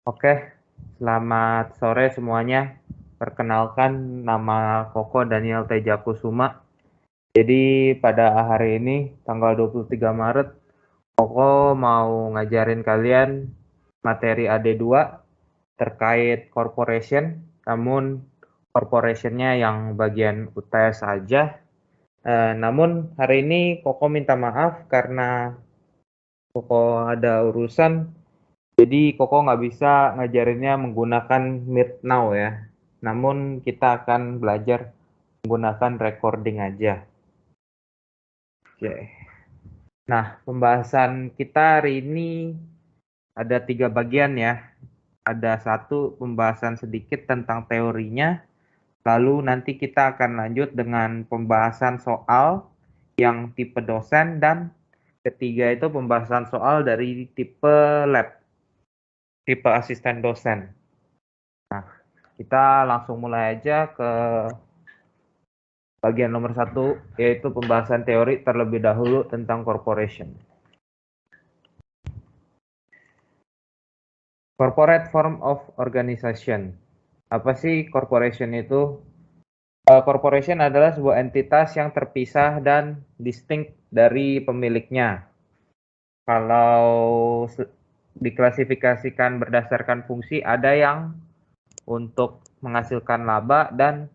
Oke, selamat sore semuanya. Perkenalkan, nama Koko Daniel Tejakusuma. Jadi pada hari ini, tanggal 23 Maret, Koko mau ngajarin kalian materi AD2 terkait corporation, namun corporationnya yang bagian UTS saja. Namun hari ini Koko minta maaf karena Koko ada urusan. Jadi Koko nggak bisa ngajarinnya menggunakan Meet Now ya. Namun kita akan belajar menggunakan recording aja. Oke. Nah, pembahasan kita hari ini ada 3 bagian ya. Ada satu pembahasan sedikit tentang teorinya. Lalu nanti kita akan lanjut dengan pembahasan soal yang tipe dosen, dan ketiga itu pembahasan soal dari tipe lab, tipe asisten dosen. Nah, kita langsung mulai aja ke bagian nomor 1, yaitu pembahasan teori terlebih dahulu tentang corporation. Corporate form of organization. Apa sih corporation itu? Corporation adalah sebuah entitas yang terpisah dan distinct dari pemiliknya. Kalau diklasifikasikan berdasarkan fungsi, ada yang untuk menghasilkan laba dan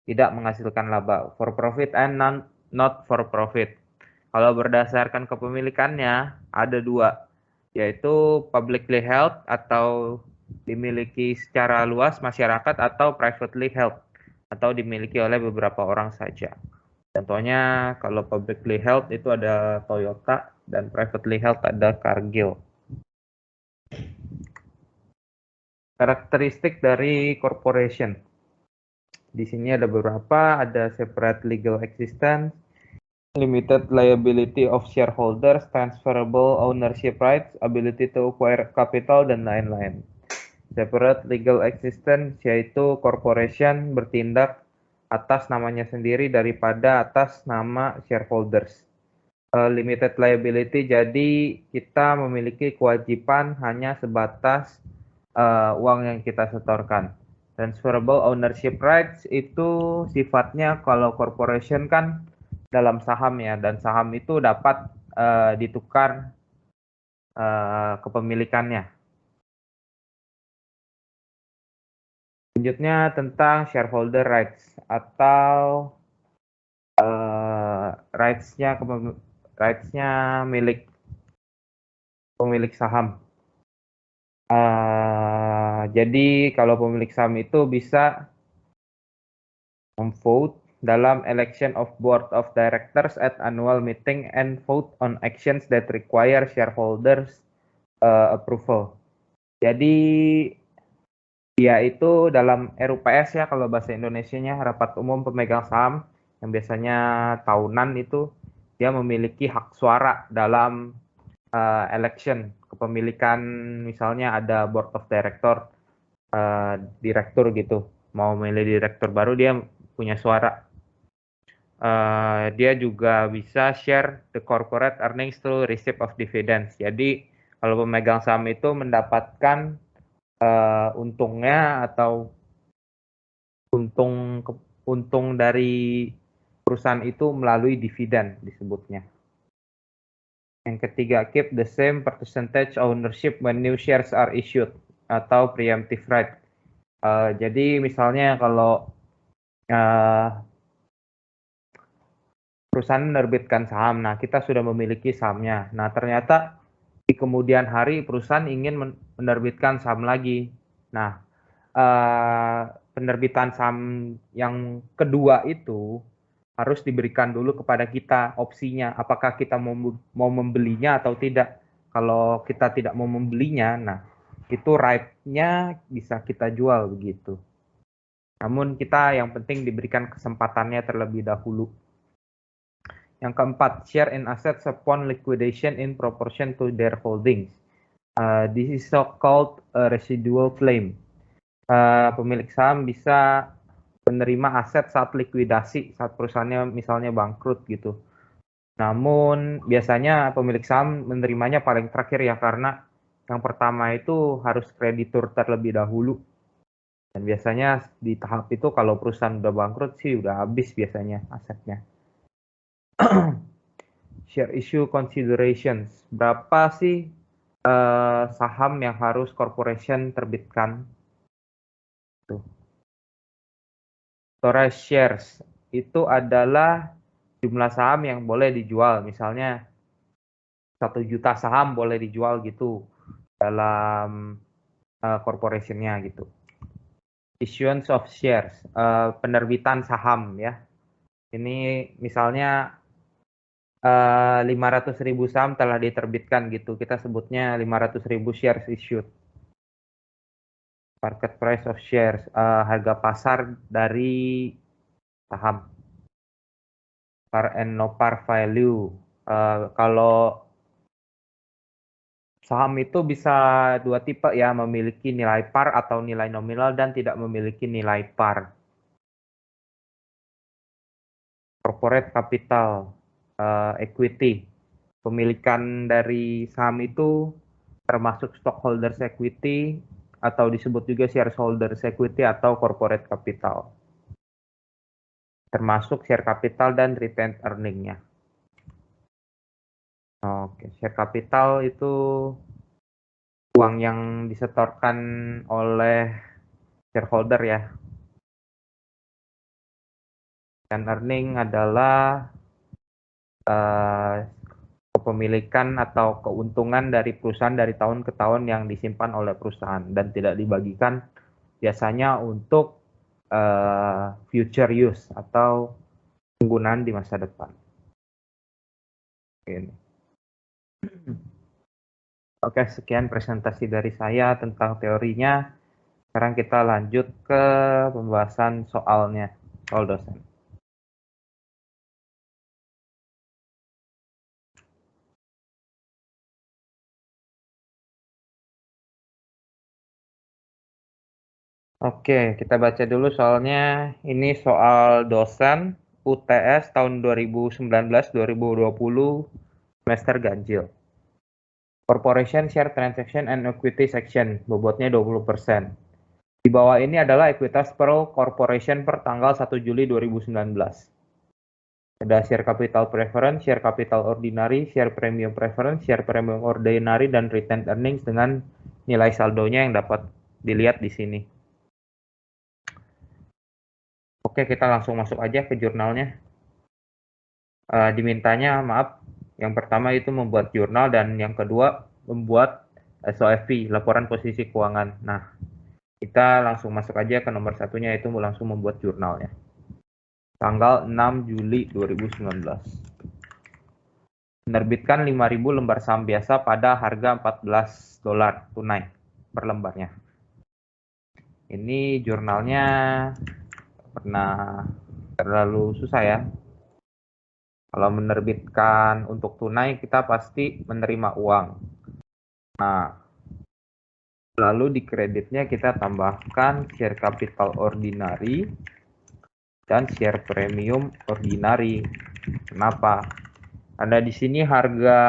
tidak menghasilkan laba, for profit and not for profit. Kalau berdasarkan kepemilikannya ada 2, yaitu publicly held atau dimiliki secara luas masyarakat, atau privately held atau dimiliki oleh beberapa orang saja. Contohnya kalau publicly held itu ada Toyota dan privately held ada Cargill. Karakteristik dari corporation. Di sini ada beberapa, ada separate legal existence, limited liability of shareholders, transferable ownership rights, ability to acquire capital, dan lain-lain. Separate legal existence yaitu corporation bertindak atas namanya sendiri daripada atas nama shareholders. Limited liability, jadi kita memiliki kewajiban hanya sebatas uang yang kita setorkan. Transferable ownership rights itu sifatnya kalau corporation kan dalam saham ya, dan saham itu dapat ditukar kepemilikannya. Selanjutnya tentang shareholder rights atau rights-nya milik pemilik saham. Jadi kalau pemilik saham itu bisa memvote dalam election of board of directors at annual meeting and vote on actions that require shareholders approval. Jadi dia itu dalam RUPS ya, kalau bahasa Indonesianya rapat umum pemegang saham, yang biasanya tahunan itu, dia memiliki hak suara dalam election kepemilikan. Misalnya ada board of director, direktur gitu, mau milih direktur baru, dia punya suara. Dia juga bisa share the corporate earnings through receipt of dividends. Jadi kalau pemegang saham itu mendapatkan untungnya atau untung dari perusahaan itu melalui dividen disebutnya. Yang ketiga, keep the same percentage ownership when new shares are issued atau preemptive right. Jadi misalnya kalau perusahaan menerbitkan saham, nah kita sudah memiliki sahamnya. Nah ternyata di kemudian hari perusahaan ingin menerbitkan saham lagi. Nah penerbitan saham yang kedua itu harus diberikan dulu kepada kita opsinya, apakah kita mau membelinya atau tidak. Kalau kita tidak mau membelinya, nah itu right-nya bisa kita jual begitu. Namun kita yang penting diberikan kesempatannya terlebih dahulu. Yang keempat, share in assets upon liquidation in proportion to their holdings. This is so-called residual claim. Pemilik saham bisa menerima aset saat likuidasi, saat perusahaannya misalnya bangkrut gitu. Namun biasanya pemilik saham menerimanya paling terakhir ya, karena Yang pertama itu harus kreditur terlebih dahulu. Dan biasanya di tahap itu kalau perusahaan udah bangkrut sih udah habis biasanya asetnya. Share issue considerations. Berapa sih saham yang harus corporation terbitkan? Tuh. Authorized shares itu adalah jumlah saham yang boleh dijual. Misalnya 1 juta saham boleh dijual gitu dalam corporationnya gitu. Issuance of shares, penerbitan saham ya. Ini misalnya 500.000 saham telah diterbitkan gitu. Kita sebutnya 500.000 shares issued. Market price of shares, harga pasar dari saham. Par and no par value. Kalau saham itu bisa 2 tipe ya, memiliki nilai par atau nilai nominal dan tidak memiliki nilai par. Corporate capital, equity. Pemilikan dari saham itu termasuk stockholders equity atau disebut juga shareholders equity atau corporate capital. Termasuk share capital dan retained earning-nya. Oke, share capital itu uang yang disetorkan oleh shareholder ya. Dan earning adalah kepemilikan atau keuntungan dari perusahaan dari tahun ke tahun yang disimpan oleh perusahaan dan tidak dibagikan biasanya untuk future use atau penggunaan di masa depan. Ini. Oke, sekian presentasi dari saya tentang teorinya. Sekarang kita lanjut ke pembahasan soalnya, soal dosen. Oke, kita baca dulu soalnya. Ini soal dosen UTS tahun 2019-2020 semester ganjil. Corporation Share Transaction and Equity Section, bobotnya 20%. Di bawah ini adalah ekuitas per corporation per tanggal 1 Juli 2019. Ada share capital preference, share capital ordinary, share premium preference, share premium ordinary, dan retained earnings dengan nilai saldonya yang dapat dilihat di sini. Oke, kita langsung masuk aja ke jurnalnya. Dimintanya, maaf, yang pertama itu membuat jurnal dan yang kedua membuat SOFP, laporan posisi keuangan. Nah, kita langsung masuk aja ke nomor satunya, itu langsung membuat jurnalnya. Tanggal 6 Juli 2019. Menerbitkan 5.000 lembar saham biasa pada harga $14 tunai per lembarnya. Ini jurnalnya pernah terlalu susah ya. Kalau menerbitkan untuk tunai kita pasti menerima uang. Nah, lalu di kreditnya kita tambahkan share capital ordinary dan share premium ordinary. Kenapa? Karena di sini harga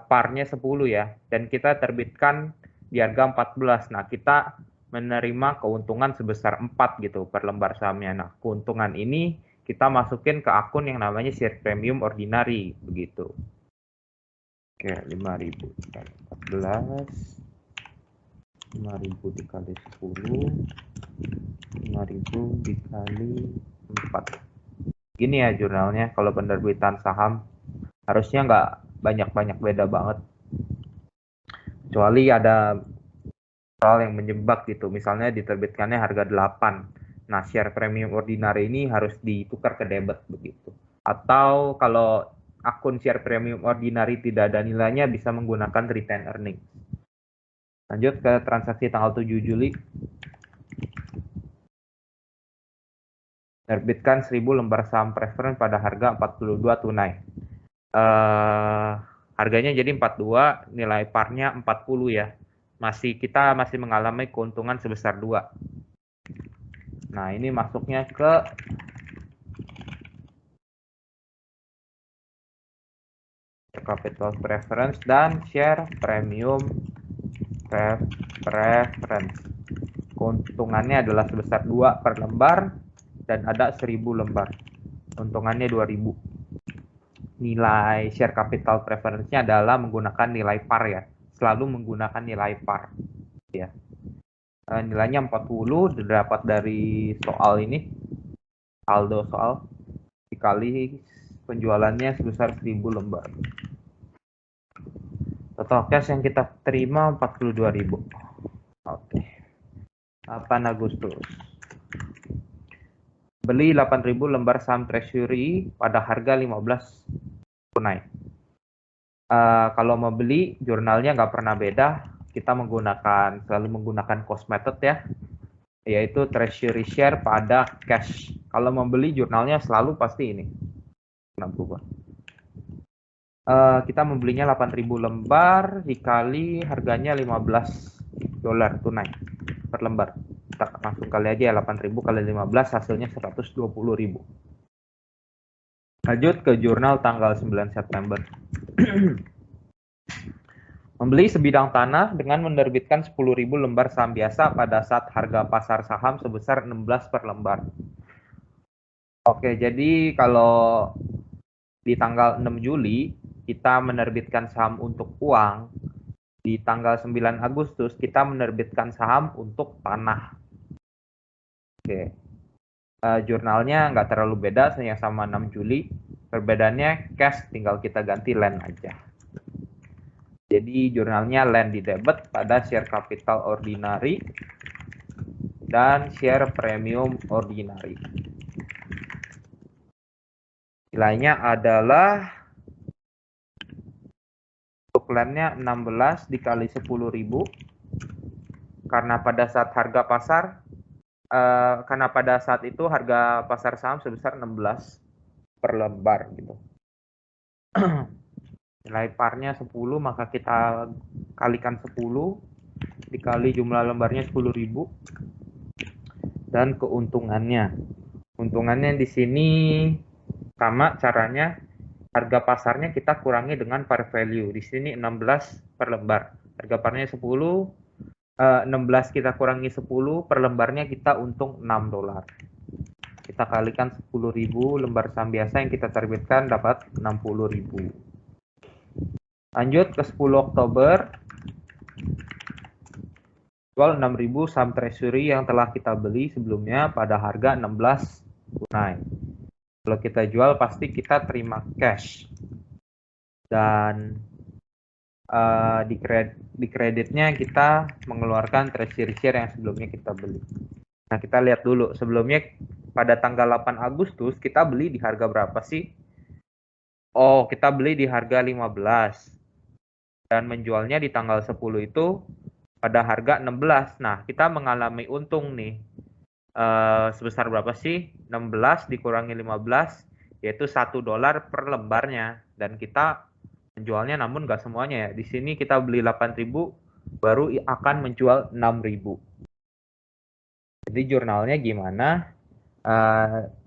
parnya 10 ya, dan kita terbitkan di harga 14. Nah, kita menerima keuntungan sebesar 4 gitu per lembar sahamnya. Nah, keuntungan ini kita masukin ke akun yang namanya share premium ordinary begitu. Oke, 5.000 dikali 14, 5.000 dikali 10, 5.000 dikali 4. Gini ya jurnalnya, kalau penerbitan saham harusnya nggak banyak-banyak beda banget. Kecuali ada soal yang menjebak gitu, misalnya diterbitkannya harga 8. Nah, share premium ordinary ini harus ditukar ke debit begitu. Atau kalau akun share premium ordinary tidak ada nilainya, bisa menggunakan retained earning. Lanjut ke transaksi tanggal 7 Juli. Terbitkan 1.000 lembar saham preference pada harga 42 tunai. Harganya jadi 42, nilai parnya 40 ya. Kita masih mengalami keuntungan sebesar 2. Nah, ini masuknya ke capital preference dan share premium preference. Keuntungannya adalah sebesar 2 per lembar dan ada 1000 lembar. Untungannya 2000. Nilai share capital preference-nya adalah menggunakan nilai par ya. Selalu menggunakan nilai par ya. Nilainya 40 didapat dari soal ini. Saldo soal dikali penjualannya sebesar 1000 lembar. Total cash yang kita terima 42.000. Oke. 8 Agustus. Beli 8.000 lembar saham treasury pada harga 15 tunai. Kalau mau beli, jurnalnya nggak pernah beda. Kita selalu menggunakan cost method ya, yaitu treasury share pada cash. Kalau mau beli, jurnalnya selalu pasti ini. Kita membelinya 8.000 lembar dikali harganya $15 tunai per lembar. Kita langsung kali aja ya, 8.000 kali 15 hasilnya 120.000. Lanjut ke jurnal tanggal 9 September. Membeli sebidang tanah dengan menerbitkan 10.000 lembar saham biasa pada saat harga pasar saham sebesar 16 per lembar. Oke, jadi kalau di tanggal 6 Juli kita menerbitkan saham untuk uang, di tanggal 9 Agustus kita menerbitkan saham untuk tanah. Oke. Jurnalnya nggak terlalu beda, yang sama 6 Juli. Perbedaannya cash, tinggal kita ganti land aja. Jadi jurnalnya land di debit pada share capital ordinary dan share premium ordinary. Nilainya adalah untuk landnya 16 dikali 10.000 karena pada saat harga pasar karena pada saat itu harga pasar saham sebesar 16 per lembar gitu. Nilai parnya 10, maka kita kalikan 10 dikali jumlah lembarnya 10.000 dan keuntungannya. Untungannya di sini sama caranya, harga pasarnya kita kurangi dengan par value. Di sini 16 per lembar. Harga parnya 10, 16 kita kurangi 10 per lembarnya kita untung $6. Kita kalikan 10.000 lembar saham biasa yang kita terbitkan dapat 60.000. Lanjut ke 10 Oktober. Jual 6.000 saham treasury yang telah kita beli sebelumnya pada harga 16 tunai. Kalau kita jual pasti kita terima cash. Dan di kreditnya kita mengeluarkan treasury share yang sebelumnya kita beli. Nah, kita lihat dulu. Sebelumnya pada tanggal 8 Agustus kita beli di harga berapa sih? Oh, kita beli di harga 15. Dan menjualnya di tanggal 10 itu pada harga 16. Nah, kita mengalami untung nih. Sebesar berapa sih? 16 dikurangi 15, yaitu $1 per lembarnya. Dan kita menjualnya namun nggak semuanya ya. Di sini kita beli 8.000, baru akan menjual 6.000. Jadi jurnalnya gimana?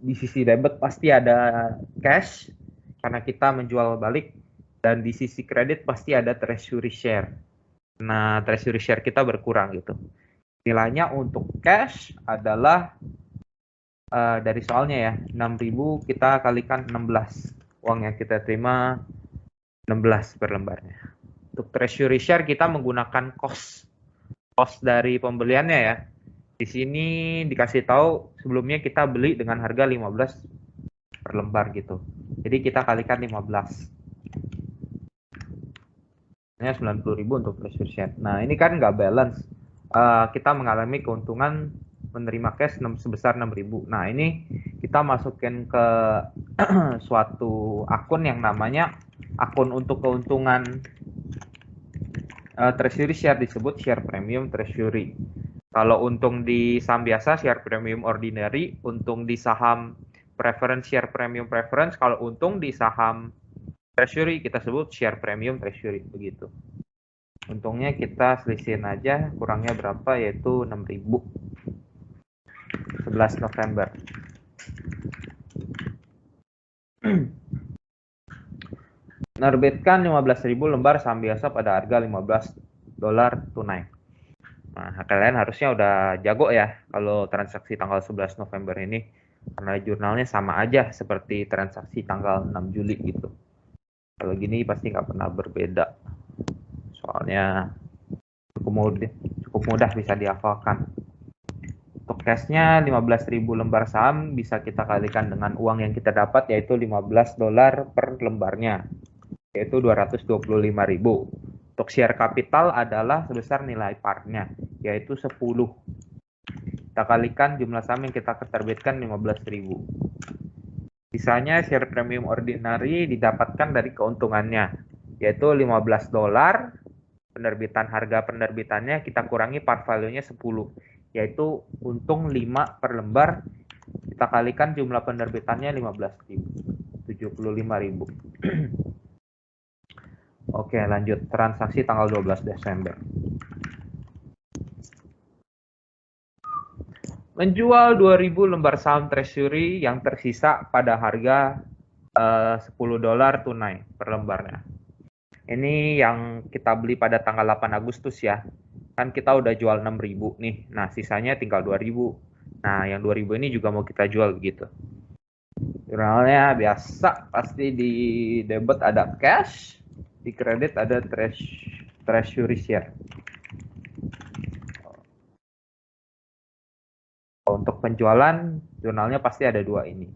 Di sisi debit pasti ada cash, karena kita menjual balik. Dan di sisi kredit pasti ada treasury share. Nah, treasury share kita berkurang gitu. Nilainya untuk cash adalah dari soalnya ya, 6.000 kita kalikan 16. Uang yang kita terima 16 per lembarnya. Untuk treasury share kita menggunakan cost dari pembeliannya ya. Di sini dikasih tahu sebelumnya kita beli dengan harga 15 per lembar gitu. Jadi kita kalikan 15. Ini 90.000 untuk treasury share. Nah, ini kan nggak balance. Kita mengalami keuntungan menerima cash sebesar 6.000. Nah, ini kita masukin ke suatu akun yang namanya akun untuk keuntungan treasury share, disebut share premium treasury. Kalau untung di saham biasa share premium ordinary, untung di saham preference share premium preference, kalau untung di saham treasury kita sebut share premium treasury begitu. Untungnya kita selisihin aja, kurangnya berapa, yaitu 6.000. 11 November. Menerbitkan 15.000 lembar saham biasa pada harga $15 tunai. Nah, kalian harusnya udah jago ya kalau transaksi tanggal 11 November ini. Karena jurnalnya sama aja seperti transaksi tanggal 6 Juli gitu. Kalau gini pasti nggak pernah berbeda. Soalnya cukup mudah bisa dihafalkan. Untuk cashnya 15.000 lembar saham bisa kita kalikan dengan uang yang kita dapat yaitu $15 per lembarnya. Yaitu 225.000. Untuk share capital adalah sebesar nilai parnya yaitu 10. Kita kalikan jumlah saham yang kita terbitkan 15.000. Sisanya share premium ordinary didapatkan dari keuntungannya, yaitu $15. Harga penerbitannya kita kurangi par value-nya 10, yaitu untung 5 per lembar. Kita kalikan jumlah penerbitannya 15.000, 75.000. Oke, lanjut. Transaksi tanggal 12 Desember. Menjual 2.000 lembar saham treasury yang tersisa pada harga $10 tunai per lembarnya. Ini yang kita beli pada tanggal 8 Agustus ya. Kan kita udah jual 6.000 nih. Nah, sisanya tinggal 2.000. Nah, yang 2.000 ini juga mau kita jual begitu. Jurnalnya biasa, pasti di debit ada cash, di kredit ada treasury share. Untuk penjualan, jurnalnya pasti ada dua ini.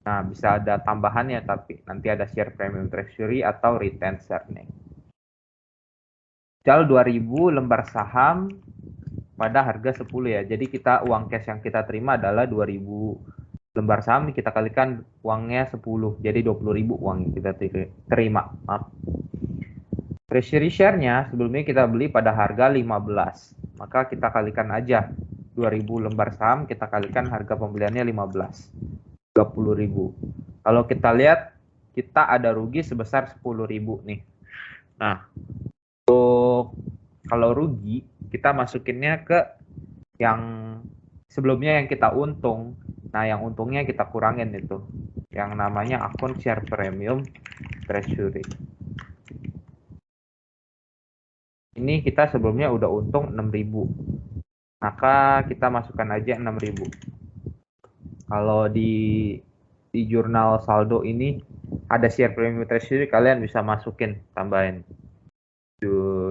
Nah, bisa ada tambahannya, tapi nanti ada share premium treasury atau retained earning. Jual 2.000 lembar saham pada harga 10 ya. Jadi kita uang cash yang kita terima adalah 2.000 lembar saham, kita kalikan uangnya 10. Jadi 20.000 uang yang kita terima. Maaf. Treasury share-nya sebelumnya kita beli pada harga 15. Maka kita kalikan aja 2.000 lembar saham, kita kalikan harga pembeliannya 15. 30.000. Kalau kita lihat, kita ada rugi sebesar 10.000 nih. Nah, kalau rugi, kita masukinnya ke yang sebelumnya yang kita untung. Nah, yang untungnya kita kurangin itu. Yang namanya akun share premium treasury. Ini kita sebelumnya udah untung 6.000. Maka kita masukkan aja 6.000. Kalau di jurnal saldo ini ada share premium treasury, kalian bisa masukin, tambahin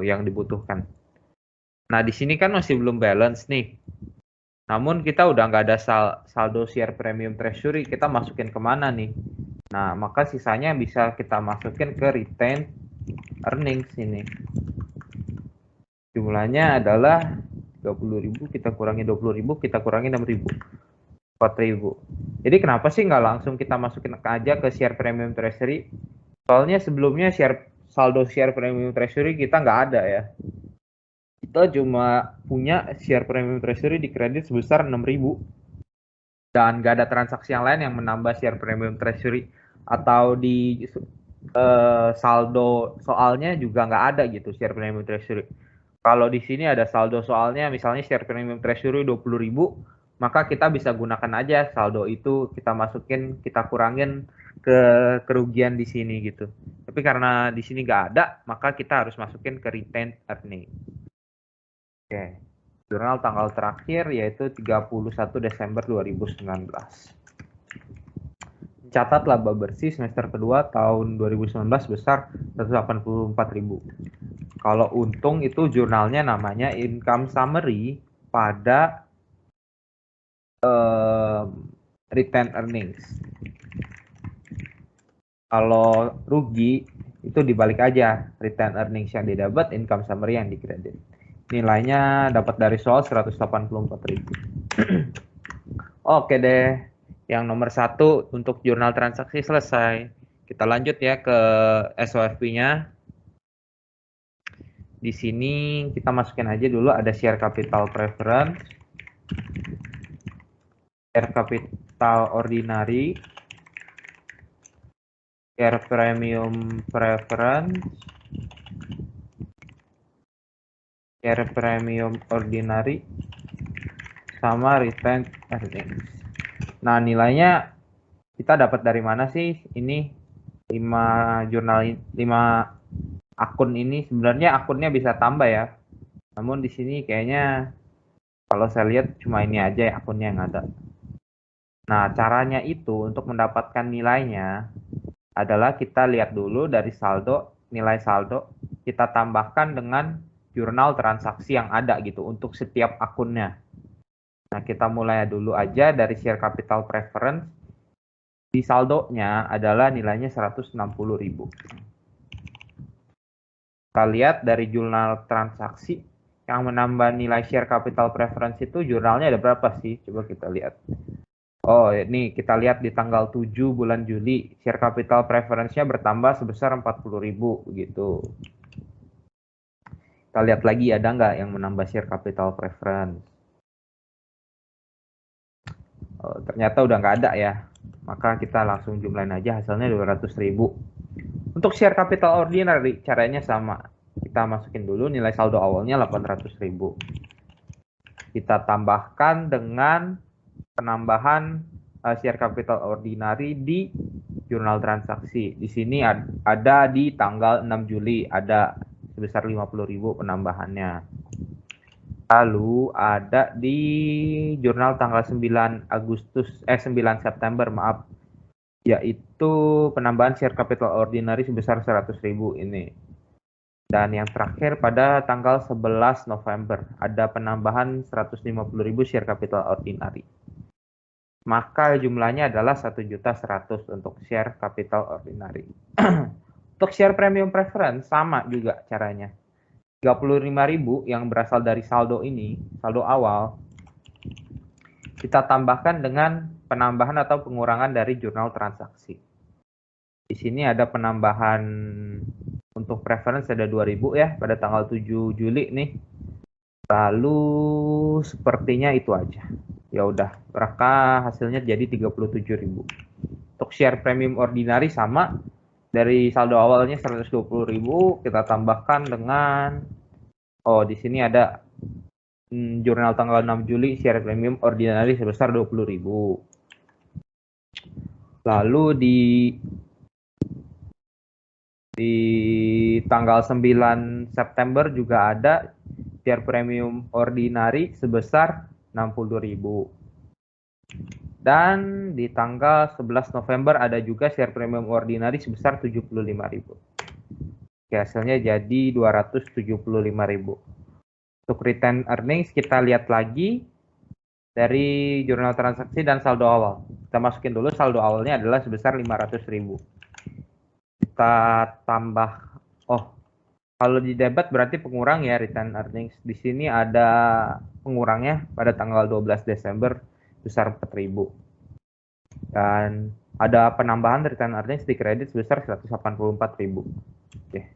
yang dibutuhkan. Nah, di sini kan masih belum balance nih. Namun kita udah nggak ada saldo share premium treasury, kita masukin kemana nih? Nah, maka sisanya bisa kita masukin ke retained earnings ini. Jumlahnya adalah 30.000, kita kurangi 20.000, kita kurangi 6.000. 4.000. Jadi kenapa sih nggak langsung kita masukin aja ke share premium treasury? Soalnya sebelumnya saldo share premium treasury kita nggak ada ya. Kita cuma punya share premium treasury di kredit sebesar 6.000. Dan nggak ada transaksi yang lain yang menambah share premium treasury. Atau di saldo soalnya juga nggak ada gitu share premium treasury. Kalau di sini ada saldo soalnya, misalnya share premium treasury 20.000, maka kita bisa gunakan aja saldo itu, kita masukin, kita kurangin ke kerugian di sini gitu. Tapi karena di sini nggak ada, maka kita harus masukin ke retained earning. Oke, jurnal tanggal terakhir yaitu 31 Desember 2019. Catat laba bersih semester kedua tahun 2019 besar 184.000. Kalau untung itu jurnalnya namanya income summary pada retained earnings. Kalau rugi itu dibalik aja, retained earnings yang didapat, income summary yang dikredit. Nilainya dapat dari soal 184.000. Oke deh, yang nomor 1 untuk jurnal transaksi selesai. Kita lanjut ya ke SOFP-nya. Di sini kita masukin aja dulu ada share capital preference, share capital ordinary, share premium preference, share premium ordinary, sama retained earnings. Nah, nilainya kita dapat dari mana sih? Ini 5 akun ini sebenarnya akunnya bisa tambah ya. Namun di sini kayaknya Kalau saya lihat cuma ini aja ya akunnya yang ada. Nah, caranya itu untuk mendapatkan nilainya adalah kita lihat dulu dari saldo, nilai saldo, kita tambahkan dengan jurnal transaksi yang ada gitu untuk setiap akunnya. Nah, kita mulai dulu aja dari share capital preference. Di saldonya adalah nilainya 160.000. Kita lihat dari jurnal transaksi yang menambah nilai share capital preference itu jurnalnya ada berapa sih? Coba kita lihat. Oh, ini kita lihat di tanggal 7 bulan Juli, share capital preference-nya bertambah sebesar 40.000 gitu. Kita lihat lagi ada nggak yang menambah share capital preference. Oh, ternyata udah nggak ada ya. Maka kita langsung jumlahin aja hasilnya 200.000. Untuk share capital ordinary caranya sama. Kita masukin dulu nilai saldo awalnya 800.000. Kita tambahkan dengan penambahan share capital ordinary di jurnal transaksi. Di sini ada di tanggal 6 Juli, ada sebesar 50.000 penambahannya. Lalu ada di jurnal tanggal 9 September, maaf, yaitu penambahan share capital ordinary sebesar 100.000 ini. Dan yang terakhir pada tanggal 11 November ada penambahan 150.000 share capital ordinary. Maka jumlahnya adalah 1.100.000 untuk share capital ordinary. Untuk share premium preference sama juga caranya. 35.000 yang berasal dari saldo ini, saldo awal, kita tambahkan dengan penambahan atau pengurangan dari jurnal transaksi. Di sini ada penambahan untuk preference ada 2.000 ya pada tanggal 7 Juli nih. Lalu sepertinya itu aja. Ya udah, maka hasilnya jadi 37.000. Untuk share premium ordinary sama, dari saldo awalnya 120.000 kita tambahkan dengan di sini ada jurnal tanggal 6 Juli share premium ordinary sebesar 20.000. Lalu di tanggal 9 September juga ada share premium ordinary sebesar 62.000. Dan di tanggal 11 November ada juga share premium ordinary sebesar 75.000. Oke, hasilnya jadi 275.000. Untuk return earnings kita lihat lagi dari jurnal transaksi dan saldo awal. Kita masukin dulu saldo awalnya adalah sebesar 500.000. Kita tambah, kalau di debit berarti pengurang ya return earnings. Di sini ada pengurangnya pada tanggal 12 Desember sebesar 4.000. Dan ada penambahan return earnings di kredit sebesar 184.000. Oke.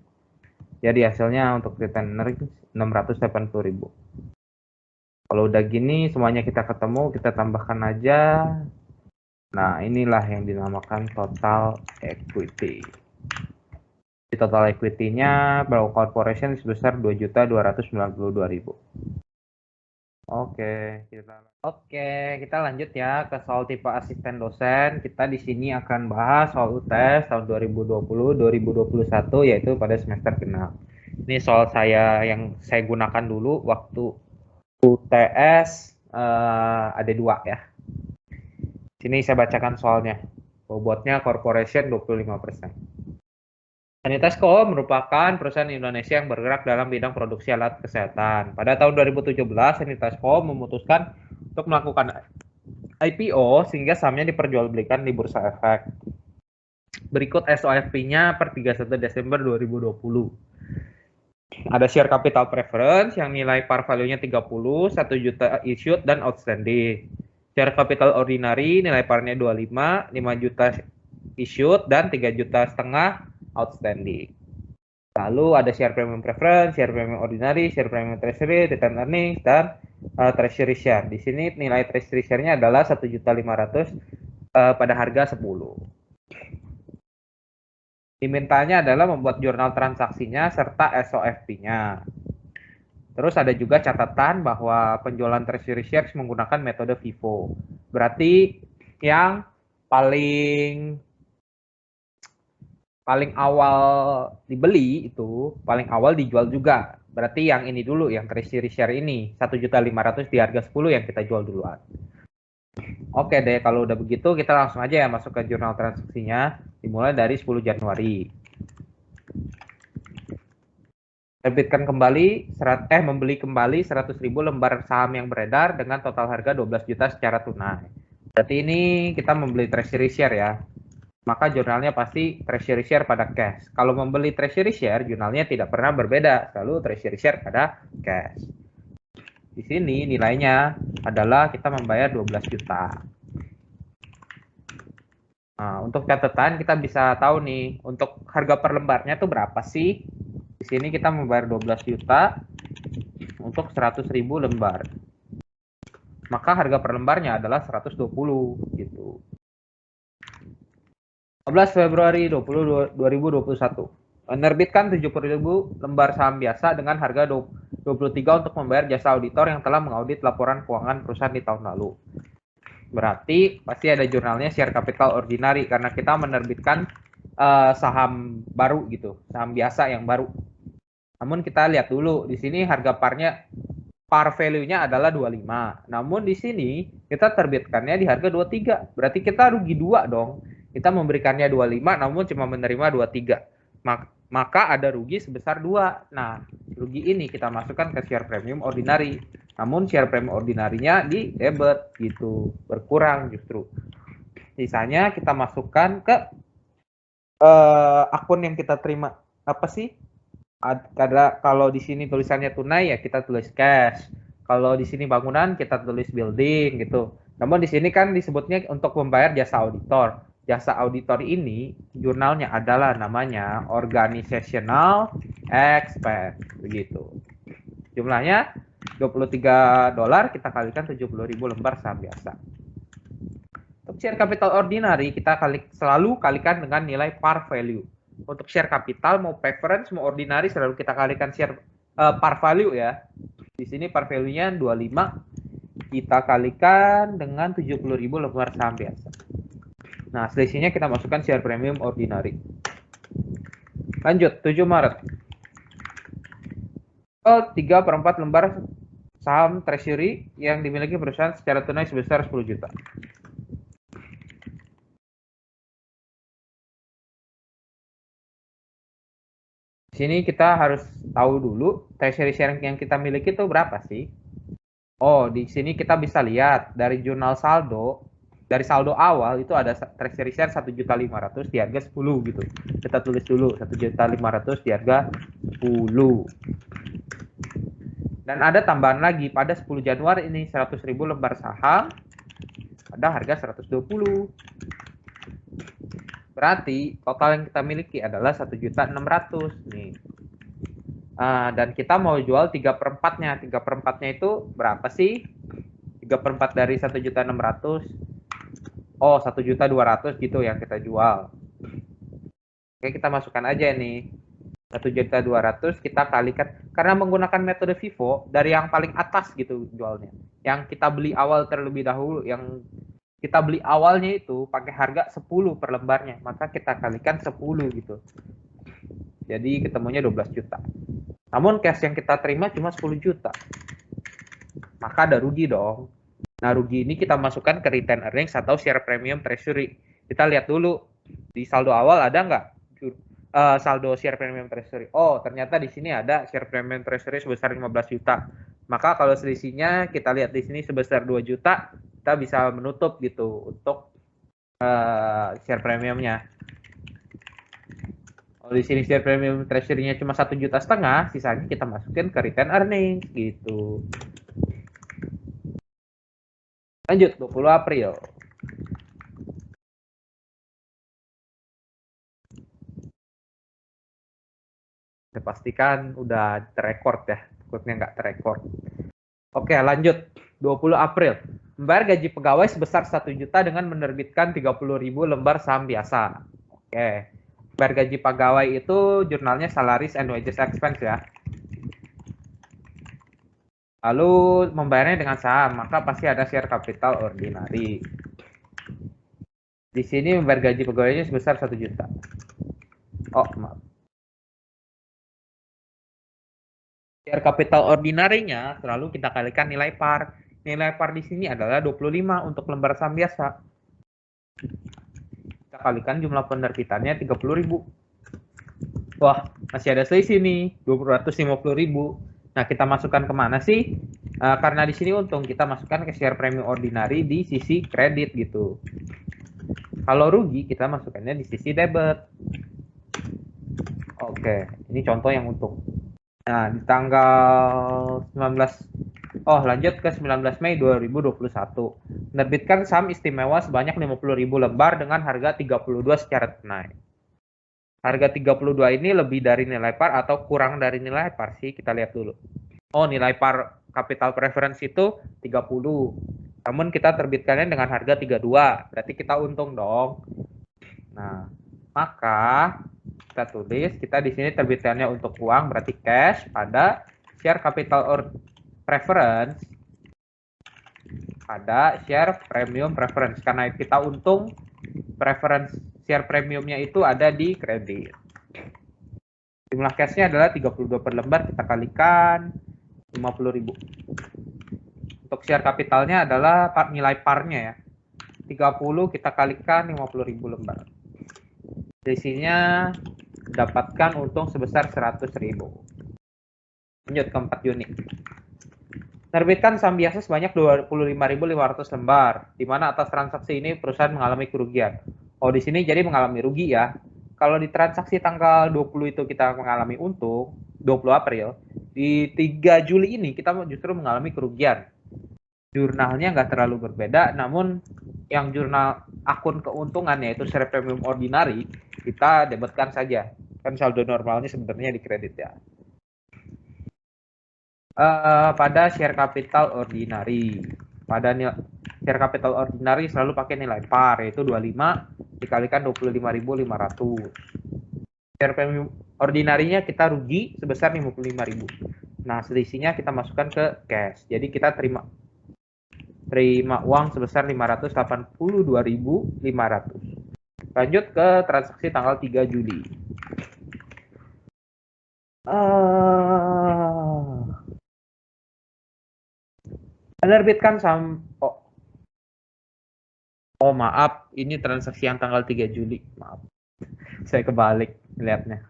Jadi hasilnya untuk return earnings 680.000. Kalau udah gini semuanya kita ketemu, kita tambahkan aja. Nah, inilah yang dinamakan total equity. Di total equity-nya Blau Corporation sebesar 2.292.000. Oke, kita lanjut ya ke soal tipe asisten dosen. Kita di sini akan bahas soal UTS tahun 2020-2021 yaitu pada semester genap. Ini soal yang saya gunakan dulu waktu UTS ada 2 ya. Sini saya bacakan soalnya. Bobotnya corporation 25%. Sanitas Co. merupakan perusahaan Indonesia yang bergerak dalam bidang produksi alat kesehatan. Pada tahun 2017, Sanitas Co. memutuskan untuk melakukan IPO sehingga sahamnya diperjualbelikan di Bursa Efek. Berikut SOFP-nya per 31 Desember 2020. Ada share capital preference yang nilai par value-nya 30, 1 juta issued dan outstanding. Share capital ordinary nilai parnya 25, 5 juta issued dan 3,5 juta outstanding. Lalu ada share premium preference, share premium ordinary, share premium treasury, return earnings, dan treasury share. Di sini nilai treasury share-nya adalah 1.500.000 pada harga 10. Dimintanya adalah membuat jurnal transaksinya serta SOFP-nya. Terus ada juga catatan bahwa penjualan treasury shares menggunakan metode FIFO. Berarti yang paling paling awal dibeli itu paling awal dijual juga. Berarti yang ini dulu, yang treasury share ini 1.500.000 di harga 10 yang kita jual duluan. Oke deh, kalau udah begitu kita langsung aja ya masuk ke jurnal transaksinya, dimulai dari 10 Januari. Terbitkan kembali membeli kembali 100.000 lembar saham yang beredar dengan total harga 12 juta secara tunai. Berarti ini kita membeli treasury share ya. Maka jurnalnya pasti treasury share pada cash. Kalau membeli treasury share, jurnalnya tidak pernah berbeda, selalu treasury share pada cash. Di sini nilainya adalah kita membayar 12 juta. Nah, untuk catatan kita bisa tahu nih, untuk harga per lembarnya itu berapa sih? Di sini kita membayar 12 juta untuk 100.000 lembar. Maka harga per lembarnya adalah 120 gitu. 15 Februari 2021. Menerbitkan 70.000 lembar saham biasa dengan harga 23 untuk membayar jasa auditor yang telah mengaudit laporan keuangan perusahaan di tahun lalu. Berarti pasti ada jurnalnya share capital ordinary karena kita menerbitkan saham baru gitu, saham biasa yang baru. Namun kita lihat dulu di sini harga parnya, par value-nya adalah 25. Namun di sini kita terbitkannya di harga 23. Berarti kita rugi 2 dong. Kita memberikannya 25 namun cuma menerima 23. Maka ada rugi sebesar 2. Nah, rugi ini kita masukkan ke share premium ordinary. Namun share premium ordinary-nya di debit gitu, berkurang justru. Sisanya kita masukkan ke akun yang kita terima. Apa sih? Karena kalau di sini tulisannya tunai ya kita tulis cash. Kalau di sini bangunan kita tulis building gitu. Namun di sini kan disebutnya untuk membayar jasa auditor. Jasa auditor ini jurnalnya adalah namanya organizational expense begitu. Jumlahnya $23 kita kalikan 70.000 lembar saham biasa. Untuk share capital ordinary kita selalu kalikan dengan nilai par value. Untuk share capital mau preference mau ordinary selalu kita kalikan share par value ya. Di sini par value-nya 25 kita kalikan dengan 70.000 lembar saham biasa. Nah, selisihnya kita masukkan share premium ordinary. Lanjut, 7 Maret. 3/4 lembar saham treasury yang dimiliki perusahaan secara tunai sebesar 10 juta. Di sini kita harus tahu dulu treasury share yang kita miliki itu berapa sih? Oh, di sini kita bisa lihat dari jurnal saldo. Dari saldo awal itu ada treasury share 1.500.000 di harga 10 gitu. Kita tulis dulu 1.500.000 di harga 10. Dan ada tambahan lagi pada 10 Januari ini 100.000 lembar saham pada harga 120. Berarti total yang kita miliki adalah 1.600.000 nih. Dan kita mau jual 3/4-nya. 3/4-nya itu berapa sih? 3/4 dari 1.600.000. Oh, 1.200.000 gitu yang kita jual. Oke, kita masukkan aja nih. 1.200.000 kita kalikan. Karena menggunakan metode FIFO, dari yang paling atas gitu jualnya. Yang kita beli awal terlebih dahulu, yang kita beli awalnya itu pakai harga 10 per lembarnya. Maka kita kalikan 10 gitu. Jadi ketemunya 12 juta. Namun cash yang kita terima cuma 10 juta. Maka ada rugi dong. Nah, rugi ini kita masukkan ke return earnings atau share premium treasury. Kita lihat dulu di saldo awal ada nggak saldo share premium treasury. Oh, ternyata di sini ada share premium treasury sebesar 15 juta. Maka kalau selisihnya kita lihat di sini sebesar 2 juta, kita bisa menutup gitu untuk share premiumnya. Kalau di sini share premium treasury-nya cuma 1,5 juta, sisanya kita masukin ke return earnings gitu. Lanjut, 20 April. Saya pastikan udah terekord ya, takutnya nggak terekord. Oke, lanjut. 20 April. Membayar gaji pegawai sebesar 1 juta dengan menerbitkan 30.000 lembar saham biasa. Oke. Bayar gaji pegawai itu jurnalnya salaries and wages expense ya. Lalu membayarnya dengan saham, maka pasti ada share capital ordinary. Di sini membayar gaji pegawainya sebesar 1 juta. Oh, maaf. Share capital ordinarinya selalu kita kalikan nilai par. Nilai par di sini adalah 25 untuk lembar saham biasa. Kita kalikan jumlah penerbitannya 30.000. Wah, masih ada selisih nih, 250.000. Nah, kita masukkan kemana sih? Karena di sini untung, kita masukkan ke share premium ordinary di sisi kredit gitu. Kalau rugi, kita masukkannya di sisi debit. Oke, ini contoh yang untung. Nah, di tanggal 19, lanjut ke 19 Mei 2021. Menerbitkan saham istimewa sebanyak 50.000 lembar dengan harga 32 secara tunai. Harga 32 ini lebih dari nilai par atau kurang dari nilai par sih? Kita lihat dulu. Oh, nilai par capital preference itu 30. Namun kita terbitkannya dengan harga 32. Berarti kita untung dong. Nah, maka kita tulis, kita di sini terbitkannya untuk uang, berarti cash pada share capital or preference pada share premium preference. Karena kita untung, preference share premiumnya itu ada di kredit. Jumlah cashnya adalah 32 per lembar, kita kalikan 50.000. Untuk share capitalnya adalah nilai parnya ya. 30 kita kalikan 50.000 lembar. Selisihnya dapatkan untung sebesar 100.000. Lanjut ke 4 unit. Terbitkan saham biasa sebanyak 25.500 lembar, di mana atas transaksi ini perusahaan mengalami kerugian. Oh, di sini jadi mengalami rugi ya. Kalau di transaksi tanggal 20 itu kita mengalami untung, 20 April, di 3 Juli ini kita justru mengalami kerugian. Jurnalnya nggak terlalu berbeda, namun yang jurnal akun keuntungan yaitu share premium ordinary kita debitkan saja, kan saldo normalnya sebenarnya di kredit ya. Pada share capital ordinary, share capital ordinary selalu pakai nilai par yaitu 25 dikalikan 25.500. Share premium ordinary-nya kita rugi sebesar 55.000. Nah, selisihnya kita masukkan ke cash. Jadi kita terima uang sebesar 582.500. Lanjut ke transaksi tanggal 3 Juli. Menerbitkan saham. Oh maaf, ini transaksi yang tanggal 3 Juli. Maaf, saya kebalik lihatnya.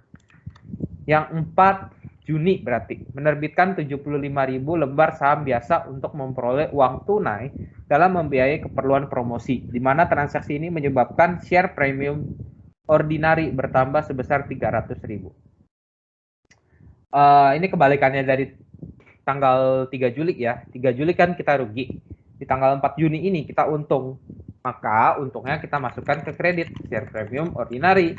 Yang 4 Juni berarti menerbitkan 75.000 lembar saham biasa untuk memperoleh uang tunai dalam membiayai keperluan promosi, di mana transaksi ini menyebabkan share premium ordinary bertambah sebesar 300.000. Ini kebalikannya dari tanggal 3 Juli ya. 3 Juli kan kita rugi. Di tanggal 4 Juni ini kita untung. Maka untungnya kita masukkan ke kredit share premium ordinary.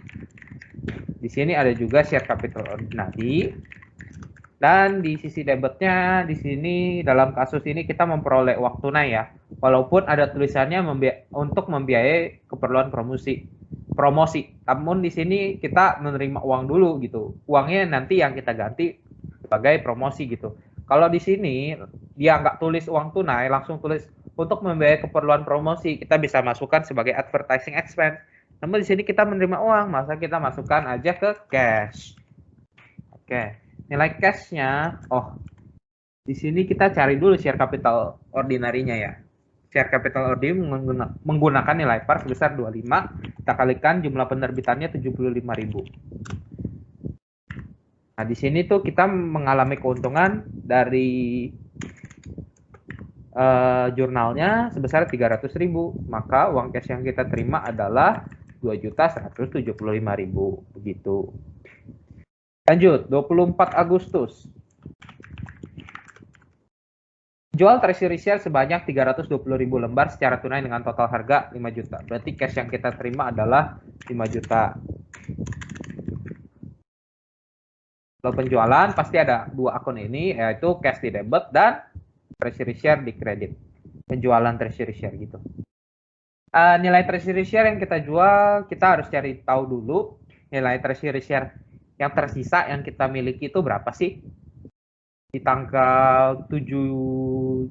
Di sini ada juga share capital ordinary. Dan di sisi debitnya, di sini dalam kasus ini kita memperoleh uang tunai ya. Walaupun ada tulisannya untuk membiayai keperluan promosi. Namun di sini kita menerima uang dulu gitu. Uangnya nanti yang kita ganti sebagai promosi gitu. Kalau di sini dia nggak tulis uang tunai, langsung tulis untuk membiayai keperluan promosi, kita bisa masukkan sebagai advertising expense. Namun di sini kita menerima uang, maka kita masukkan aja ke cash. Oke. Nilai cash-nya, di sini kita cari dulu share capital ordinary-nya ya. Share capital ordinary menggunakan nilai par sebesar 25, kita kalikan jumlah penerbitannya 75.000. Nah, di sini tuh kita mengalami keuntungan dari jurnalnya sebesar 300.000, maka uang cash yang kita terima adalah 2.175.000 begitu. Lanjut, 24 Agustus. Jual treasury share sebanyak 320.000 lembar secara tunai dengan total harga 5 juta. Berarti cash yang kita terima adalah 5 juta. Kalau penjualan pasti ada dua akun ini, yaitu cash di debit dan treasury share di kredit. Penjualan treasury share gitu. Nilai treasury share yang kita jual, kita harus cari tahu dulu nilai treasury share yang tersisa yang kita miliki itu berapa sih? Di tanggal 7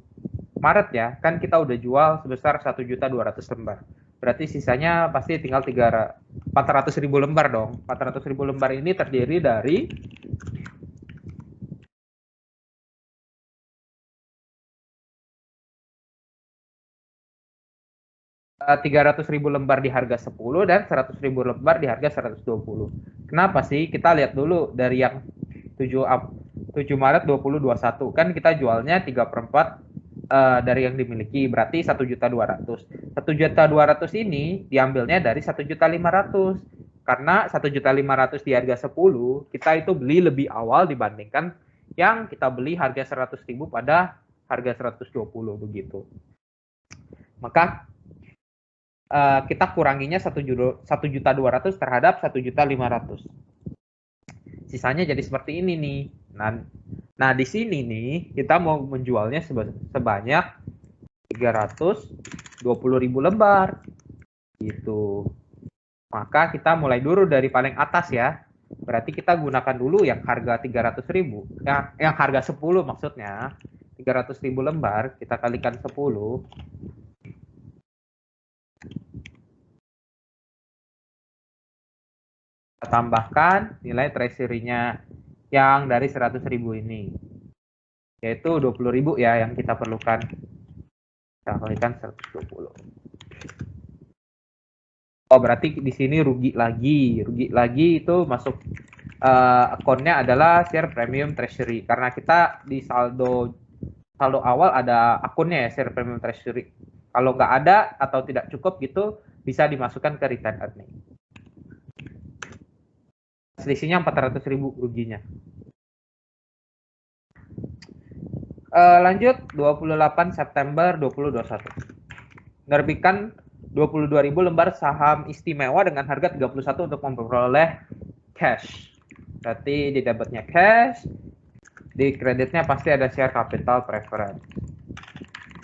Maret ya, kan kita udah jual sebesar 1.200.000 lembar. berarti sisanya pasti tinggal 400.000 lembar dong. 400.000 lembar ini terdiri dari 300.000 lembar di harga 10 dan 100.000 lembar di harga 120. Kenapa sih? Kita lihat dulu dari yang 7 Maret 2021 kan kita jualnya 3/4 dari yang dimiliki, berarti 1.200.000. 1.200.000 ini diambilnya dari 1.500.000. Karena 1.500.000 di harga 10, kita itu beli lebih awal dibandingkan yang kita beli harga 100.000 pada harga 120 begitu. Maka kita kuranginya 1.200.000 terhadap 1.500.000. Sisanya jadi seperti ini nih. Nah di sini nih kita mau menjualnya sebanyak 320.000 lembar. Gitu. Maka kita mulai dulu dari paling atas ya. Berarti kita gunakan dulu yang harga 300.000, yang harga 10 maksudnya. 300.000 lembar kita kalikan 10. Tambahkan nilai treasury-nya yang dari 100.000 ini, yaitu 20.000 ya yang kita perlukan. Kita kalikan 120. Oh, berarti di sini rugi lagi itu masuk akunnya adalah share premium treasury, karena kita di saldo awal ada akunnya ya, share premium treasury. Kalau nggak ada atau tidak cukup gitu bisa dimasukkan ke return earning. Selisihnya 400.000 ruginya. Lanjut 28 September 2021. Menerbitkan 22.000 lembar saham istimewa dengan harga 31 untuk memperoleh cash. Berarti di debitnya cash, di kreditnya pasti ada share capital preference.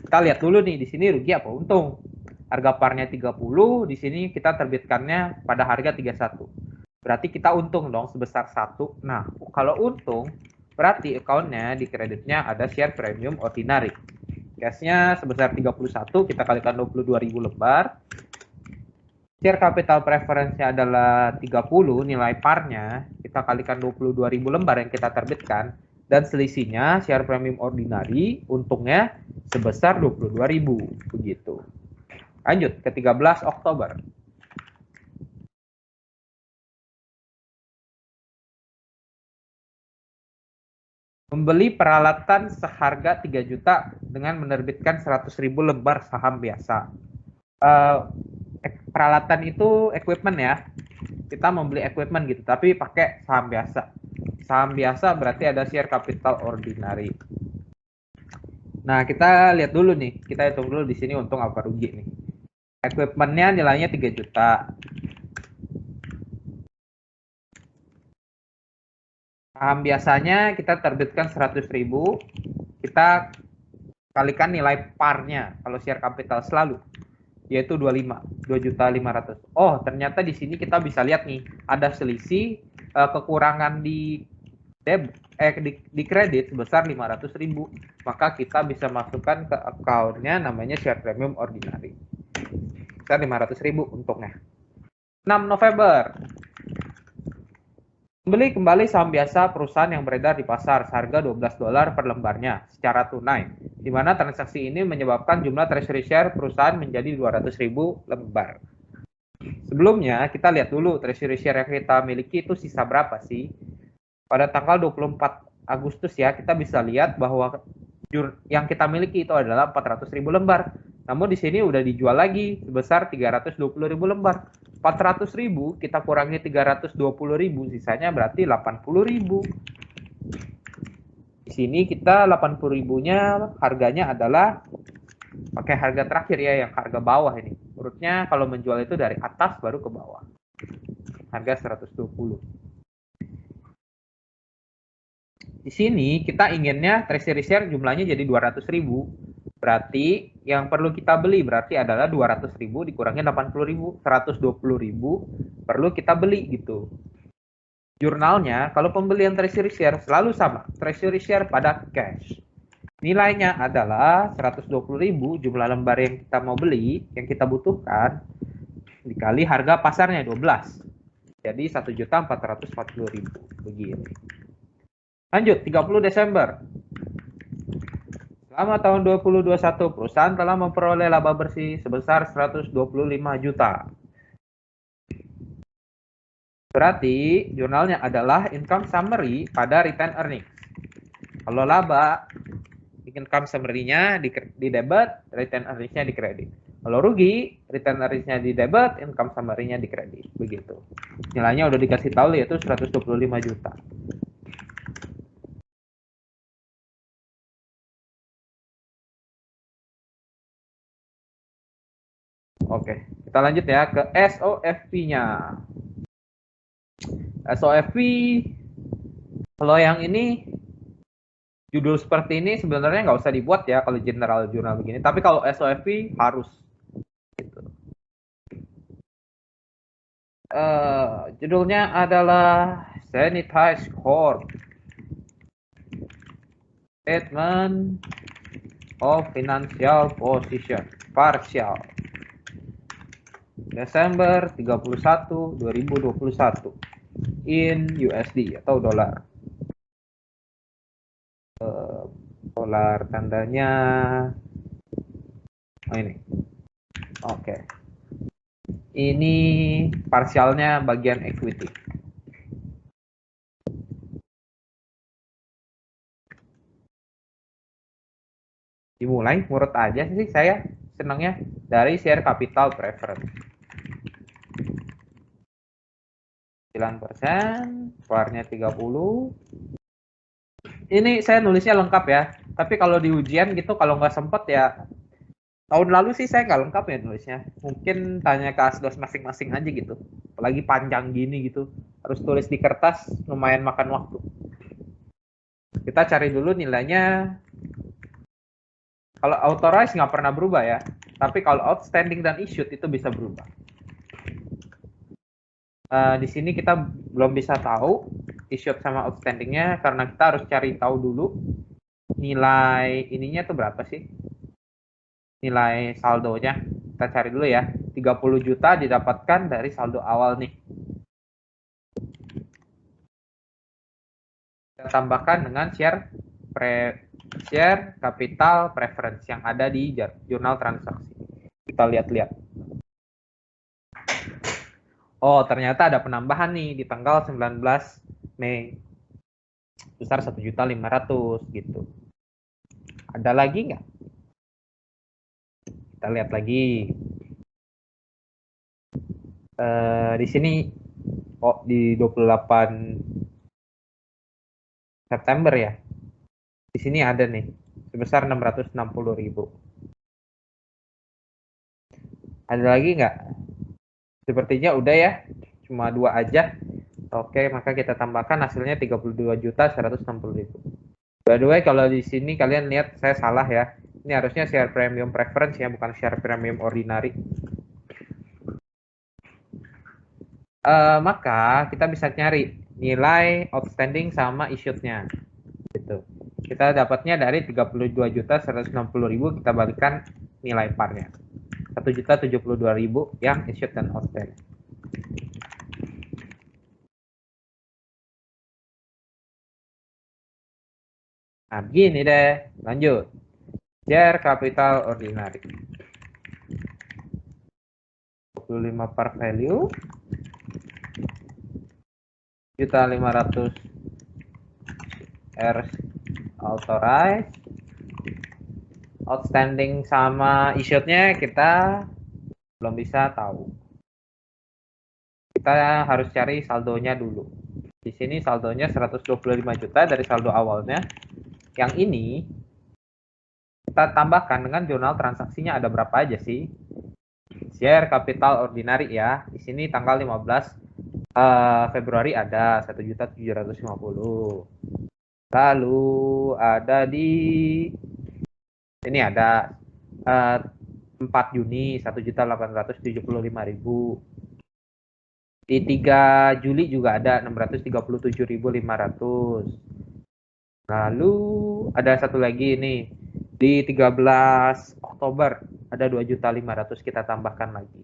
Kita lihat dulu nih di sini rugi apa untung. Harga parnya 30, di sini kita terbitkannya pada harga 31. Berarti kita untung dong sebesar 1. Nah, kalau untung, berarti account-nya di kreditnya ada share premium ordinary. Cashnya sebesar 31, kita kalikan 22.000 lembar. Share capital preference-nya adalah 30, nilai par-nya kita kalikan 22.000 lembar yang kita terbitkan. Dan selisihnya share premium ordinary, untungnya sebesar 22.000. Begitu. Lanjut ke 13 Oktober. Membeli peralatan seharga 3 juta dengan menerbitkan 100.000 lembar saham biasa. Peralatan itu equipment ya. Kita membeli equipment gitu, tapi pakai saham biasa. Saham biasa berarti ada share capital ordinary. Nah, kita lihat dulu nih. Kita hitung dulu di sini untung apa rugi nih. Equipment-nya nilainya 3 juta. Saham biasanya kita terbitkan 100.000, kita kalikan nilai par-nya kalau share capital selalu, yaitu 2.500.000. Oh, ternyata di sini kita bisa lihat nih, ada selisih kekurangan di kredit sebesar 500.000. Maka kita bisa masukkan ke account-nya namanya share premium ordinary. Sebesar 500.000 untungnya. 6 November. Membeli kembali saham biasa perusahaan yang beredar di pasar seharga $12 per lembarnya secara tunai, di mana transaksi ini menyebabkan jumlah treasury share perusahaan menjadi 200.000 lembar. Sebelumnya, kita lihat dulu treasury share yang kita miliki itu sisa berapa sih? Pada tanggal 24 Agustus ya, kita bisa lihat bahwa yang kita miliki itu adalah 400.000 lembar. Namun di sini udah dijual lagi sebesar 320.000 lembar. 400.000 kita kurangi 320.000, sisanya berarti 80.000. Di sini kita 80.000-nya harganya adalah pakai harga terakhir ya, yang harga bawah ini. Urutnya kalau menjual itu dari atas baru ke bawah. Harga 120. Di sini kita inginnya treasury share jumlahnya jadi 200.000. Berarti yang perlu kita beli berarti adalah 200.000 dikurangi 80.000, 120.000 perlu kita beli gitu. Jurnalnya kalau pembelian treasury share selalu sama, treasury share pada cash. Nilainya adalah 120.000 jumlah lembar yang kita mau beli, yang kita butuhkan, dikali harga pasarnya 12. Jadi 1.440.000 begini. Lanjut 30 Desember. Selama tahun 2021 perusahaan telah memperoleh laba bersih sebesar 125 juta. Berarti jurnalnya adalah income summary pada return earnings. Kalau laba, income summary-nya di debit, return earnings-nya di kredit. Kalau rugi, return earnings-nya di debit, income summary-nya di kredit. Begitu. Nilainya udah dikasih tahu yaitu 125 juta. Oke, kita lanjut ya ke SOFP-nya. SOFP, kalau yang ini judul seperti ini sebenarnya nggak usah dibuat ya kalau general jurnal begini. Tapi kalau SOFP harus. Gitu. Judulnya adalah Sanitize Corp. Statement of Financial Position Partial Desember 31, 2021 in USD atau dolar. Dolar tandanya ini. Oke. Ini parsialnya bagian equity. Dimulai menurut aja sih saya senangnya dari share capital preference. 9%, keluarnya 30. Ini saya nulisnya lengkap ya. Tapi kalau di ujian gitu kalau nggak sempet ya. Tahun lalu sih saya nggak lengkap ya nulisnya. Mungkin tanya ke asdos masing-masing aja gitu. Apalagi panjang gini gitu. Harus tulis di kertas lumayan makan waktu. Kita cari dulu nilainya. Kalau authorized nggak pernah berubah ya. Tapi kalau outstanding dan issued itu bisa berubah. Di sini kita belum bisa tahu issued sama outstandingnya karena kita harus cari tahu dulu nilai ininya tuh berapa sih, nilai saldonya. Kita cari dulu ya. 30 juta didapatkan dari saldo awal nih. Kita tambahkan dengan share capital preference yang ada di jurnal transaksi. Kita lihat-lihat. Oh, ternyata ada penambahan nih di tanggal 19 Mei. Besar 1.500.000 gitu. Ada lagi nggak? Kita lihat lagi. Di sini di 28 September ya. Di sini ada nih sebesar 660.000. Ada lagi nggak? Sepertinya udah ya, cuma 2 aja. Oke, maka kita tambahkan hasilnya 32.160.000. By the way, kalau di sini kalian lihat saya salah ya. Ini harusnya share premium preference ya, bukan share premium ordinary. Maka kita bisa nyari nilai outstanding sama issued-nya. Gitu. Kita dapatnya dari 32.160.000, kita balikan nilai par-nya. 1.072.000 yang issued dan outstanding. Nah, begini deh. Lanjut. Share capital ordinary. 25 par value. 1.500 R authorized. Outstanding sama issued-nya kita belum bisa tahu. Kita harus cari saldonya dulu. Di sini saldonya 125 juta dari saldo awalnya. Yang ini kita tambahkan dengan jurnal transaksinya ada berapa aja sih? Share capital ordinary ya. Di sini tanggal 15 Februari ada 1.750.000. Lalu ada di ini ada 4 Juni 1.875.000. Di 3 Juli juga ada 637.500. Lalu ada satu lagi nih. Di 13 Oktober ada 2.500.000 kita tambahkan lagi.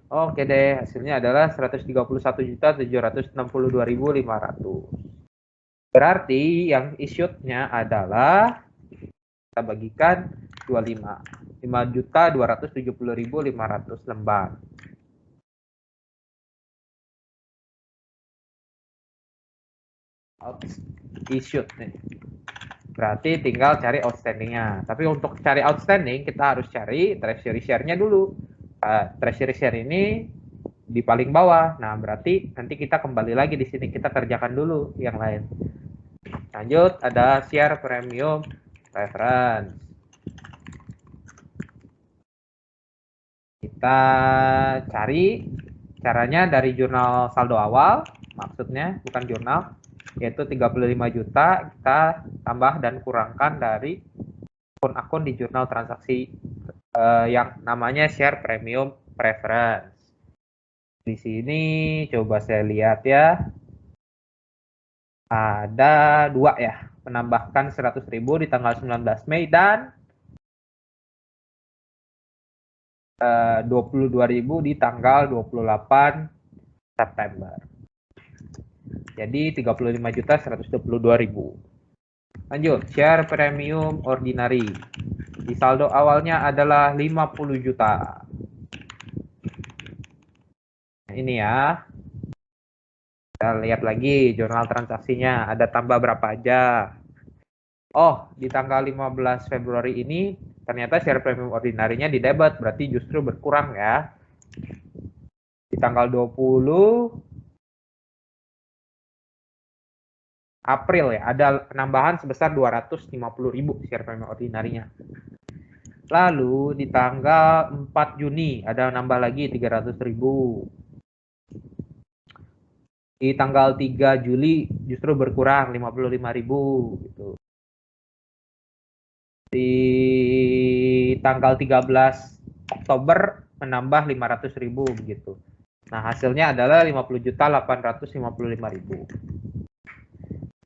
Oke deh, hasilnya adalah 131.762.500. Berarti yang issued-nya adalah kita bagikan 25. 5.270.500 lembar. Issued nih. Berarti tinggal cari outstanding-nya. Tapi untuk cari outstanding, kita harus cari treasury share-nya dulu. Treasury share ini di paling bawah. Nah, berarti nanti kita kembali lagi di sini. Kita kerjakan dulu yang lain. Lanjut, ada share premium reference. Kita cari caranya dari jurnal saldo awal, maksudnya bukan jurnal, yaitu 35 juta kita tambah dan kurangkan dari akun-akun di jurnal transaksi yang namanya share premium preference. Di sini coba saya lihat ya, ada dua ya, menambahkan 100.000 di tanggal 19 Mei dan 22.000 di tanggal 28 September. Jadi 35.122.000. Lanjut, share premium ordinary. Di saldo awalnya adalah 50 juta. Nah, ini ya. Kita lihat lagi jurnal transaksinya, ada tambah berapa aja. Oh, di tanggal 15 Februari ini ternyata share premium ordinarinya di debit, berarti justru berkurang ya. Di tanggal 20 April ya, ada penambahan sebesar 250.000 share premium ordinarinya. Lalu di tanggal 4 Juni ada nambah lagi 300.000. Di tanggal 3 Juli justru berkurang 55.000 gitu. Di tanggal 13 Oktober menambah 500.000 begitu. Nah, hasilnya adalah 50.855.000.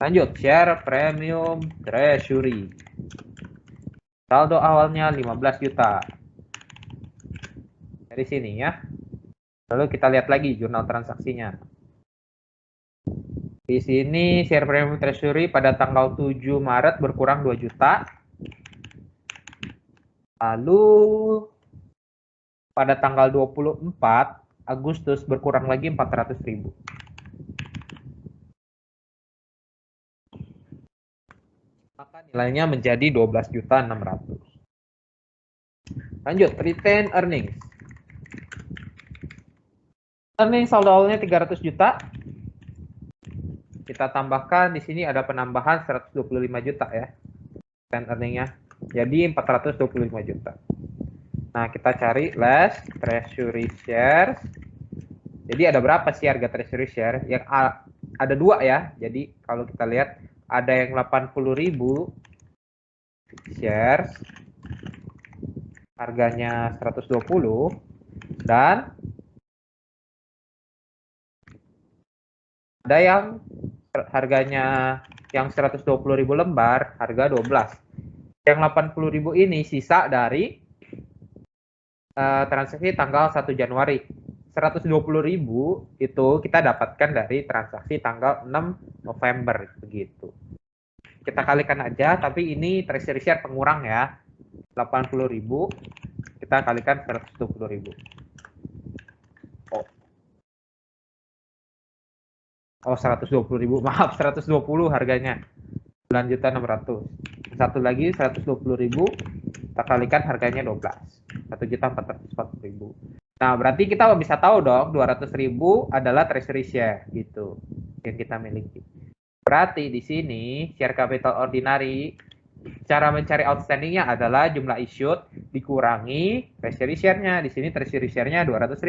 Lanjut, share premium treasury. Saldo awalnya 15 juta. Dari sini ya. Lalu kita lihat lagi jurnal transaksinya. Di sini share premium treasury pada tanggal 7 Maret berkurang 2 juta. Lalu pada tanggal 24 Agustus berkurang lagi 400.000. Maka nilainya menjadi 12.600. Lanjut, retain earnings. Earnings saldo awalnya 300 juta. Kita tambahkan di sini ada penambahan 125 juta ya. Retain earningnya. Jadi 425 juta. Nah, kita cari less treasury shares. Jadi ada berapa sih harga treasury share? Yang ada dua ya. Jadi kalau kita lihat ada yang 80.000 shares. Harganya 120 dan ada yang harganya yang 120.000 lembar harga 12. Yang 80.000 ini sisa dari transaksi tanggal 1 Januari. 120.000 itu kita dapatkan dari transaksi tanggal 6 November begitu. Kita kalikan aja, tapi ini treasury share pengurang ya. 80.000 kita kalikan 120.000. Oh 120.000, maaf 120 harganya. 9.600. Satu lagi 120.000 kita kalikan harganya 12. 1.440.000. Nah, berarti kita bisa tahu dong 200.000 adalah treasury share gitu yang kita miliki. Berarti di sini share capital ordinary cara mencari outstandingnya adalah jumlah issued dikurangi treasury share-nya. Di sini treasury share-nya 200.000.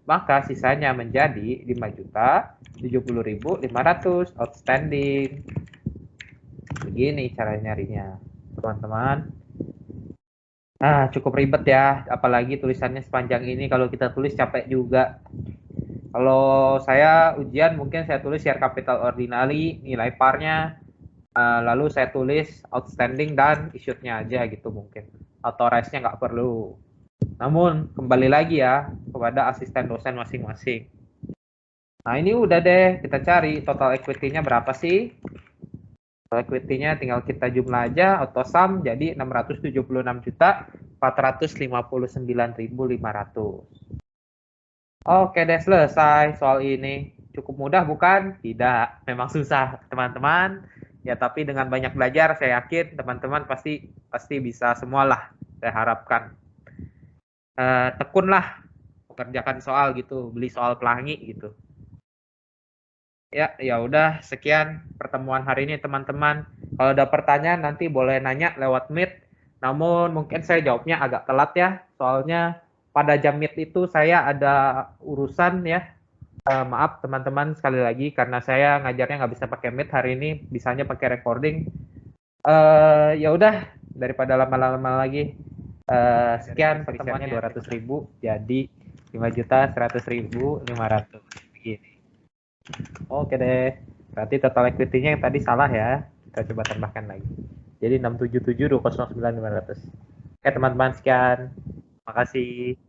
Maka sisanya menjadi 5.070.500 outstanding. Begini cara nyarinya, teman-teman. Nah, cukup ribet ya, apalagi tulisannya sepanjang ini. Kalau kita tulis capek juga. Kalau saya ujian mungkin saya tulis share capital ordinary, nilai par-nya, lalu saya tulis outstanding dan issued-nya aja gitu mungkin. Authorize-nya nggak perlu. Namun kembali lagi ya kepada asisten dosen masing-masing. Nah ini udah deh, kita cari total equity-nya berapa sih? Total equity-nya tinggal kita jumlah aja, auto sum jadi 676.459.500. Oke deh, selesai soal ini. Cukup mudah bukan? Tidak, memang susah teman-teman. Ya tapi dengan banyak belajar saya yakin teman-teman pasti bisa semualah. Saya harapkan. Tekunlah mengerjakan soal gitu, beli soal pelangi gitu. Ya udah sekian pertemuan hari ini teman-teman. Kalau ada pertanyaan nanti boleh nanya lewat Meet. Namun mungkin saya jawabnya agak telat ya, soalnya pada jam Meet itu saya ada urusan ya. Maaf teman-teman sekali lagi karena saya ngajarnya nggak bisa pakai Meet hari ini, bisanya pakai recording. Ya udah daripada lama-lama lagi. Sekian pertemuannya 200.000 jadi 5.100.500 begini. Oke deh. Berarti total equity-nya yang tadi salah ya. Kita coba tambahkan lagi. Jadi 677.209.500. Oke teman-teman sekian. Makasih.